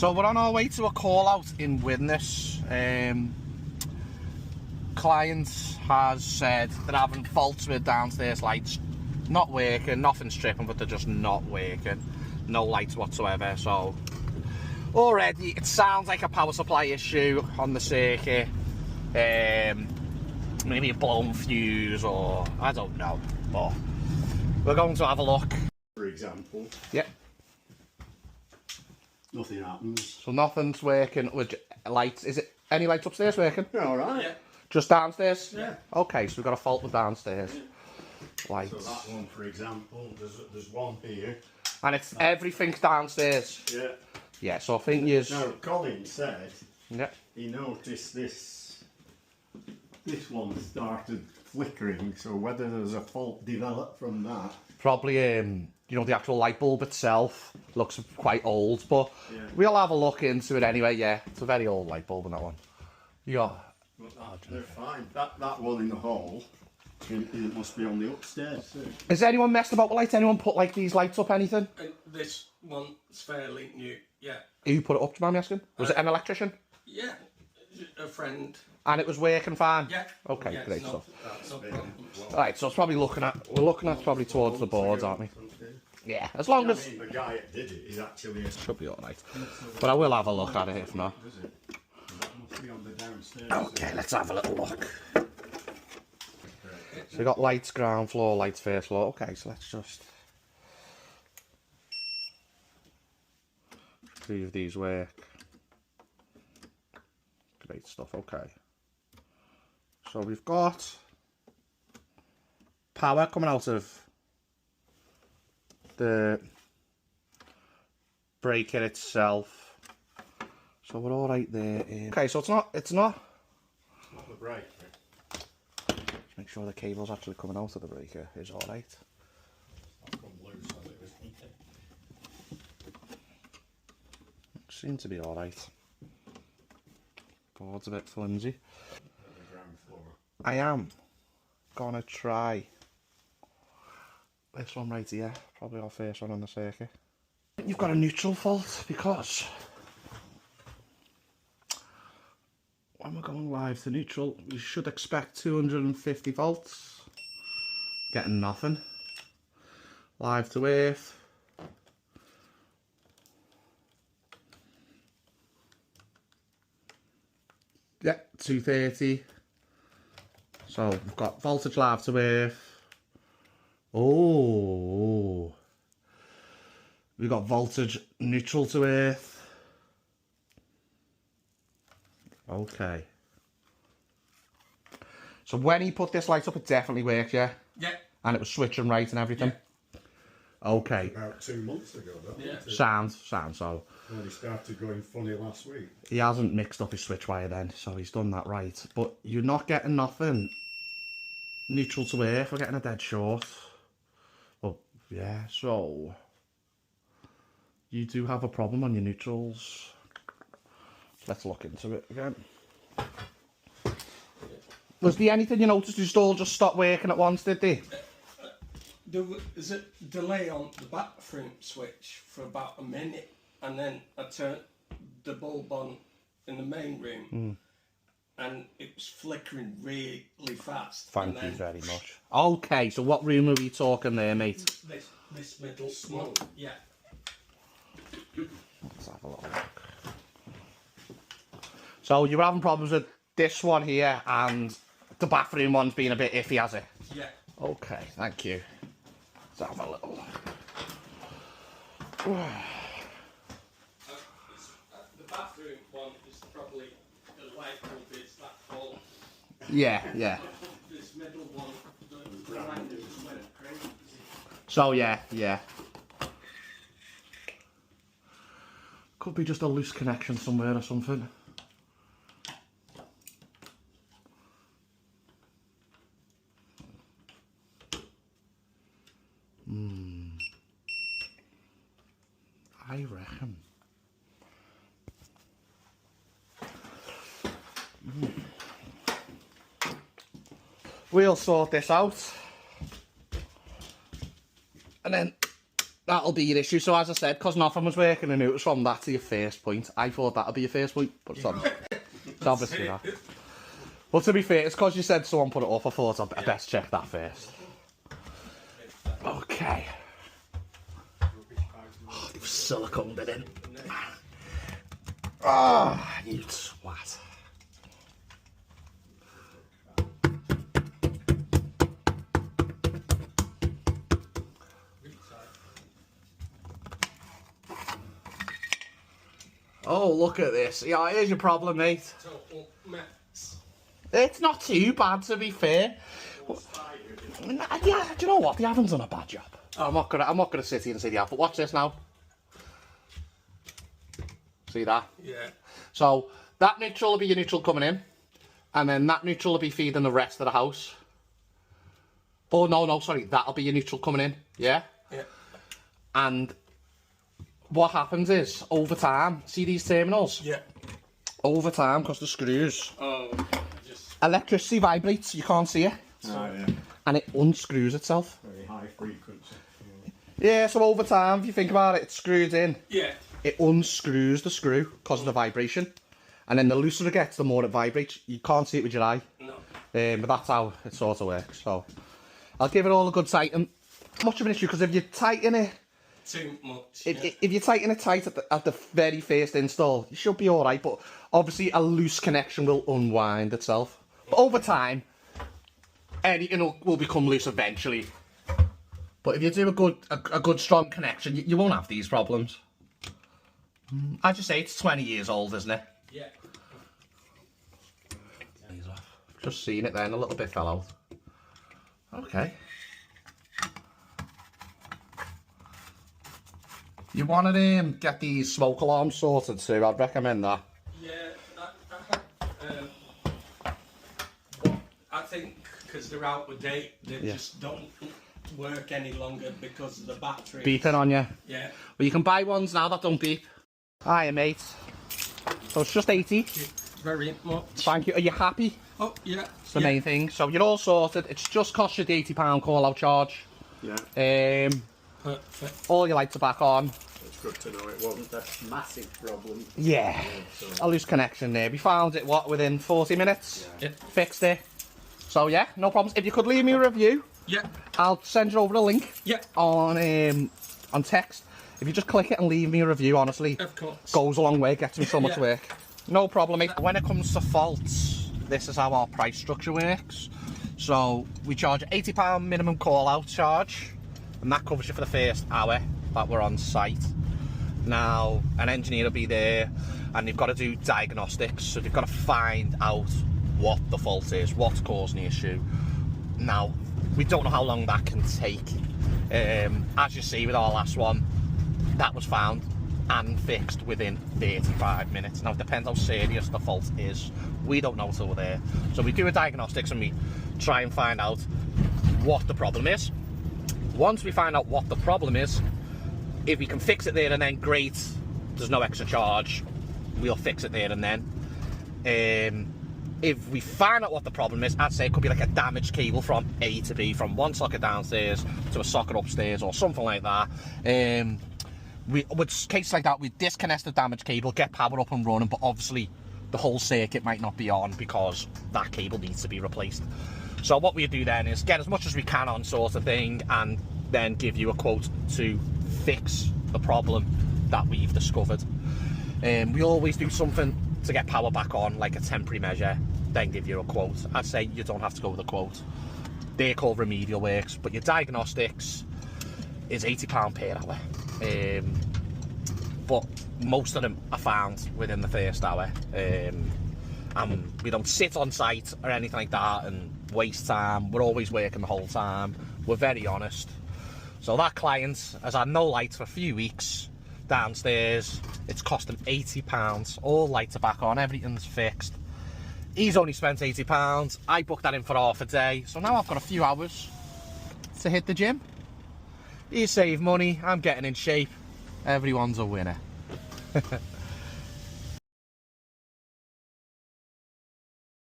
So we're on our way to a call out in Widnes. Client has said they're having faults with downstairs lights, not working, nothing's tripping, but they're just not working. No lights whatsoever. So already it sounds like a power supply issue on the circuit. Maybe a blown fuse, or I don't know. But we're going to have a look. For example. Yeah. Nothing happens. So nothing's working with lights. Is it any lights upstairs working? Yeah, all right. Yeah. Just downstairs? Yeah. Okay, so we've got a fault with downstairs. Yeah. Lights. So that one, for example, there's one here. And it's everything's downstairs. Yeah. Yeah, so I think you. Now, Colin said Yeah. he noticed this one started flickering, so whether there's a fault developed from that. Probably, you know, the actual light bulb itself looks quite old, but Yeah. we'll have a look into it anyway. Yeah, it's a very old light bulb in that one. Yeah. They're fine. That one in the hall, it must be on the upstairs too. Has anyone messed about with lights? Anyone put like these lights up? Anything? And this one's fairly new, yeah. Who put it up? Do you mind me asking? Was it an electrician? Yeah, a friend. And it was working fine. Yeah. Okay, Yeah, great it's stuff. no problem. Right, so it's probably we're looking at probably towards the boards, aren't we? Yeah, as long I as mean, the guy that did it is actually a... should be all right. But I will have a look at it if not. Does it? That must be on the downstairs. Okay, let's have a little look. So we got lights ground floor, lights first floor. Okay, so let's just see if these work. Great stuff. Okay. So we've got power coming out of the breaker itself. So we're all right there. Okay, so it's not Not the breaker. Just make sure the cable's actually coming out of the breaker is all right. I'll come loose on it, isn't it? Seem to be all right. Board's a bit flimsy. At the ground floor. I am gonna try this one right here. Probably our first one on the circuit. You've got a neutral fault because when we're going live to neutral, we should expect 250 volts. Getting nothing. Live to earth. Yeah, 230. So we've got voltage live to earth. Oh, we've got voltage neutral to earth. Okay. So when he put this light up, it definitely worked, yeah? Yeah. And it was switching right and everything? Okay. About 2 months ago, that Yeah. wasn't it? Sound, so. Well, he started going funny last week. He hasn't mixed up his switch wire then, so he's done that right. But you're not getting nothing neutral to earth, we're getting a dead short. Well, yeah, so you do have a problem on your neutrals. Let's look into it again. Was there anything you noticed just all just stopped working at once, did they? There was a delay on the bathroom switch for about a minute, and then I turned the bulb on in the main room, and it was flickering really fast. Thank you very much. Okay, so what room are we talking there, mate? This middle one, yeah. Let's have a little look. So you're having problems with this one here, and the bathroom one's been a bit iffy, has it? Yeah. Okay, thank you. Let's have a little look. The bathroom one is probably the light bulb is that fault. Yeah. This middle one, the light just went crazy. So yeah. Could be just a loose connection somewhere or something. I reckon. We'll sort this out. And then that'll be your issue. So as I said, because nothing was working and it was from that to your first point, I thought that'll be your first point, but it's obviously that. Well, to be fair, it's because you said someone put it up. I thought I'd best check that first. Okay. Oh, they've siliconed it in. Ah, you twat. Oh, look at this. Yeah, here's your problem, mate. It's not too bad, to be fair. Yeah, do you know what? They haven't done a bad job. I'm not gonna sit here and say they have, but watch this now. See that? Yeah. So that neutral will be your neutral coming in, and then that neutral will be feeding the rest of the house. Oh no, sorry, that'll be your neutral coming in. Yeah. Yeah. And what happens is, over time, see these terminals? Yeah. Over time, because the screws, Oh. electricity vibrates, you can't see it. Oh, yeah. And it unscrews itself. Very high frequency. Yeah, so over time, if you think about it, it's screwed in. Yeah. It unscrews the screw because of the vibration. And then the looser it gets, the more it vibrates. You can't see it with your eye. No. But that's how it sort of works. So I'll give it all a good tighten. Much of an issue, because if you tighten it, Too much. if you tighten it tight at the very first install, you should be alright. But obviously a loose connection will unwind itself. But over time, anything will become loose eventually. But if you do a good strong connection, you won't have these problems. As you say, it's 20 years old, isn't it? Yeah. Just seen it then, a little bit fell out. Okay. You want to get these smoke alarms sorted too, I'd recommend that. Yeah. I think because they're out of date, they just don't work any longer because of the battery. Beeping on you. Yeah. Well, you can buy ones now that don't beep. Hiya, mate. So it's just 80. Very much. Thank you. Are you happy? Oh, yeah. It's the main thing. So you're all sorted. It's just cost you the £80 call-out charge. Yeah. Perfect. All your lights are back on. It's good to know it wasn't a massive problem. Yeah. A loose connection there. We found it, within 40 minutes? Yeah. Fixed it. So yeah, no problems. If you could leave me a review, Yeah. I'll send you over a link. Yeah. On text. If you just click it and leave me a review, honestly, Of course. goes a long way, gets me so much Yeah. work. No problem, mate. When it comes to faults, this is how our price structure works. So we charge £80 minimum call-out charge, and that covers you for the first hour that we're on site. Now, an engineer will be there, and they've got to do diagnostics, so they've got to find out what the fault is, what's causing the issue. Now, we don't know how long that can take. As you see with our last one, that was found and fixed within 35 minutes. Now, it depends how serious the fault is. We don't know until we're there. So we do a diagnostics and we try and find out what the problem is. Once we find out what the problem is, if we can fix it there and then, great. There's no extra charge. We'll fix it there and then. If we find out what the problem is, I'd say it could be like a damaged cable from A to B, from one socket downstairs to a socket upstairs or something like that. With cases like that, we disconnect the damaged cable, get power up and running, but obviously the whole circuit might not be on because that cable needs to be replaced. So what we do then is get as much as we can on, sort of thing, and then give you a quote to fix the problem that we've discovered. We always do something to get power back on, like a temporary measure, then give you a quote. I'd say you don't have to go with a quote. They're called remedial works, but your diagnostics is £80 per hour. But most of them are found within the first hour. And we don't sit on site or anything like that and waste time. We're always working the whole time. We're very honest. So that client has had no lights for a few weeks downstairs. It's cost him £80. All lights are back on, everything's fixed. He's only spent £80. I booked that in for half a day. So now I've got a few hours to hit the gym. You save money, I'm getting in shape. Everyone's a winner.